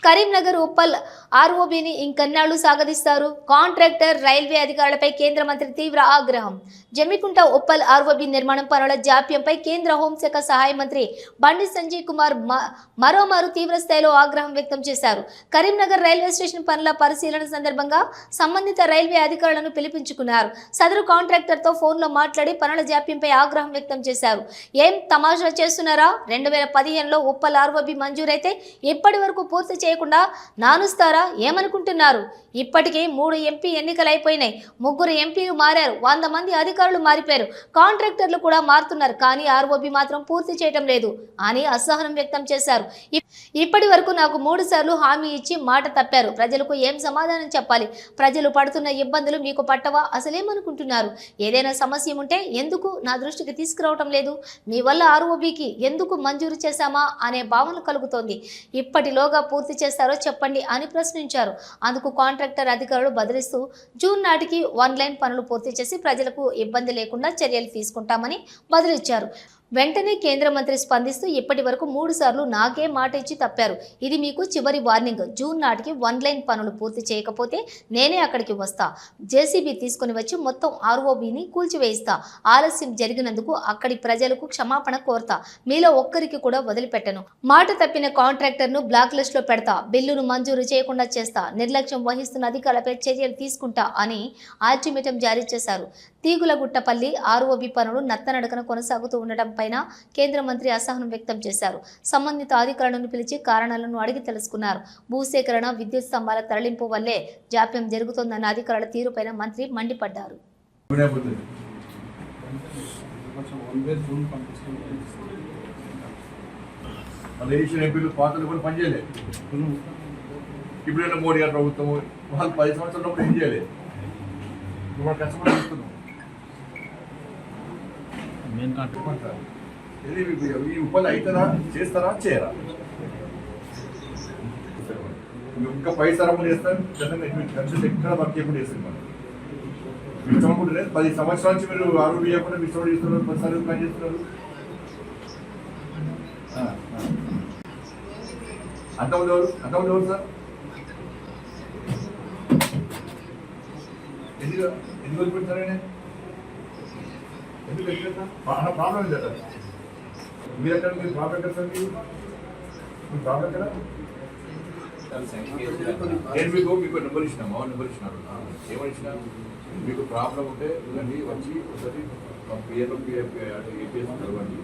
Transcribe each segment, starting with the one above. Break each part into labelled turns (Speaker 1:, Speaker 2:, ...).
Speaker 1: Karimnagar Uppal ఆర్ఓబీని ఇంకన్నాళ్లు సాగదీస్తారు. Contractor railway అధికారులపై కేంద్ర మంత్రి తీవ్ర ఆగ్రహం. జమ్మికుంట ఉప్పల్ ఆర్ఓబీ నిర్మాణం పనుల జాప్యంపై కేంద్ర హోంశాఖ సహాయ మంత్రి బండి సంజయ్ కుమార్ మరోమారు తీవ్ర స్థాయిలో ఆగ్రహం వ్యక్తం చేశారు. కరీంనగర్ రైల్వే స్టేషన్ పనుల పరిశీలన సందర్భంగా సంబంధిత రైల్వే అధికారులను పిలిపించుకున్నారు. సదరు కాంట్రాక్టర్తో ఫోన్లో మాట్లాడి పనుల జాప్యంపై ఆగ్రహం వ్యక్తం చేశారు. ఏం తమాషా చేస్తున్నారా? 2015లో ఉప్పల్ ఆర్ఓబీ మంజూరైతే ఇప్పటి వరకు పూర్తి చేయకుండా నానుస్తారా ఏమనుకుంటున్నారు? ఇప్పటికే 3 ఎంపీ ఎన్నికలు అయిపోయినాయి. 3 ఎంపీలు మారారు. 100 మంది అధికారులు మారిపోయారు. కాంట్రాక్టర్లు కూడా మారుతున్నారు. కానీ ఆర్ఓబీ మాత్రం పూర్తి చేయటం లేదు అని అసహనం వ్యక్తం చేశారు. ఇప్పటి వరకు నాకు 3 సార్లు హామీ ఇచ్చి మాట తప్పారు. ప్రజలకు ఏం సమాధానం చెప్పాలి? ప్రజలు పడుతున్న ఇబ్బందులు మీకు పట్టవా? అసలేమనుకుంటున్నారు? ఏదైనా సమస్య ఉంటే ఎందుకు నా దృష్టికి తీసుకురావటం లేదు? మీ వల్ల ఆర్ఓబీకి ఎందుకు మంజూరు చేశామా అనే భావన కలుగుతోంది. ఇప్పటిలోగా పూర్తి చేస్తారో చెప్పండి అని ప్రశ్నించారు. అందుకు కాంట్రాక్టర్ అధికారులు బదిలిస్తూ జూన్ నాటికి 1 లైన్ పనులు పూర్తి చేసి ప్రజలకు ఇబ్బంది లేకుండా చర్యలు తీసుకుంటామని బదిలిచ్చారు. వెంటనే కేంద్ర మంత్రి స్పందిస్తూ ఇప్పటి వరకు 3 సార్లు నాకే మాట ఇచ్చి తప్పారు. ఇది మీకు చివరి వార్నింగ్. జూన్ నాటికి 1 లైన్ పనులు పూర్తి చేయకపోతే నేనే అక్కడికి వస్తా. జేసీబీ తీసుకుని వచ్చి మొత్తం ఆర్ఓబీని కూల్చివేయిస్తా. ఆలస్యం జరిగినందుకు అక్కడి ప్రజలకు క్షమాపణ కోరుతా. మీలో ఒక్కరికి కూడా వదిలిపెట్టను. మాట తప్పిన కాంట్రాక్టర్ను బ్లాక్ లిస్ట్ లో పెడతా. బిల్లును మంజూరు చేయకుండా చేస్తా. నిర్లక్ష్యం వహిస్తున్న అధికారులపై చర్యలు తీసుకుంటా అని అల్టిమేటం జారీ చేశారు. తీగులగుట్టపల్లి ఆర్ఓబీ పనులు నత్తనడకన కొనసాగుతూ ఉండటం పైన కేంద్ర మంత్రి అసహనం వ్యక్తం చేశారు. సంబంధిత అధికారులను పిలిచి కారణాలను అడిగి తెలుసుకున్నారు. భూసేకరణ, విద్యుత్ స్తంభాల తరలింపు వల్లే జాప్యం జరుగుతోందన్న అధికారుల తీరుపైన మంత్రి మండిపడ్డారు.
Speaker 2: ఇప్పుడైనా మోడీ గారు ప్రభుత్వం వాళ్ళు 10 సంవత్సరాలు ఏం చేయలేదు. కష్టపడి ఈ ఉపాధి అవుతారా, చేస్తారా, చేయరా? ఇంకా 10 తరములు చేస్తారు. ఎక్కడ వర్క్ చేయకుండా చేస్తారు. మనం ఇష్టమనుకుంటే 10 సంవత్సరాల నుంచి మీరు ఆరోగ్య చేయకుండా ఇష్టం చేస్తున్నారు. 10 సార్లు ప్లాన్ చేస్తున్నారు. అంతమంది ఎవరు సార్? ఎందుకు వదిలిపెడతారనే? ఎందుకు వెళ్ళిపోతా? ప్రాబ్లం ఏంటి సార్? మీరు ఎక్కడ ప్రాబ్లం ఎక్కడ సార్? మీ ప్రాబ్లం ఎక్కడ? నేను మీకు నెంబర్ ఇచ్చిన, మా నెంబర్ ఇచ్చినారు. ఏమని ఇచ్చిన? మీకు ప్రాబ్లం ఉంటే ఇవన్నీ వచ్చి ఒకసారి ఏపీఎస్ కలవండి.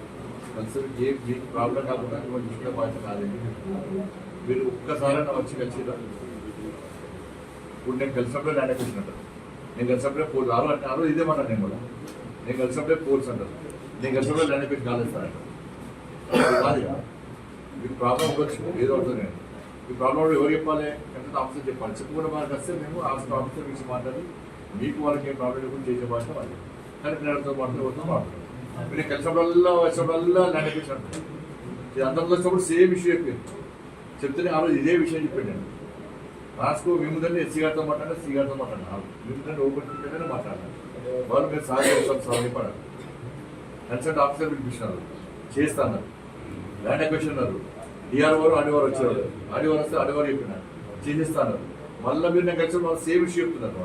Speaker 2: కలిసి మీకు ప్రాబ్లం కాకుండా ఇవన్నీ ఇష్ట బాధ్యత కాదండి. మీరు ఒక్కసారి వచ్చి కలిసిరా. ఇప్పుడు నేను కలిసినప్పుడే ల్యాండ్ అక్విజిషన్ అంటారు. నేను కలిసినప్పుడే పోర్స్ ఆరో ఇదే మాట. నేను కూడా నేను కలిసినప్పుడే పోర్స్ అంటారు. నేను కలిసినప్పుడే ల్యాండ్ అక్విజిషన్ కాలేస్తానంటారు. కాదు, మీకు ప్రాబ్లం ఉండొచ్చు, ఏదో అవుతుంది. నేను ఈ ప్రాబ్లం ఎవరు చెప్పాలి? ఎంత ఆఫీసర్ చెప్పాలి. చెప్పుకున్న వాళ్ళకి వస్తే మేము ఆఫీసర్ గురించి మాట్లాడి మీకు వాళ్ళకి ఏం ప్రాబ్లం లేకుండా చేసే భాష వాళ్ళు. కానీ పిల్లలతో మాట్లాడుతూ మీరు కలిసినప్పుడల్లా వచ్చినప్పుడల్లా ల్యాండ్ అక్విజిషన్ అంటారు. ఇది అందరితో వచ్చినప్పుడు సేమ్ ఇష్యూ చెప్పారు. చెప్తేనే ఆ రోజు ఇదే విషయం చెప్పాను. నేను రాసుకో, మీ ముందంటే ఎస్సీ గారితో మాట్లాడినా, సి గారితో మాట్లాడినా, మీ ముందంటే ఓపెన్ మాట్లాడాలి. వాళ్ళు మీరు సహాయపడాలి. కన్సల్ట్ ఆఫీసర్ పిలిపించినారు, చేస్తాను. ల్యాండ్ అక్విజిషన్ అన్నారు. డిఆర్ఓ ఆడివారు వచ్చేవారు. ఆడివారు వస్తే ఆడివారు చెప్పినారు, చేసేస్తాను. మళ్ళీ మీరు నాకు కలిసి వాళ్ళు సేమ్ ఇష్యూ చెప్తున్నారు.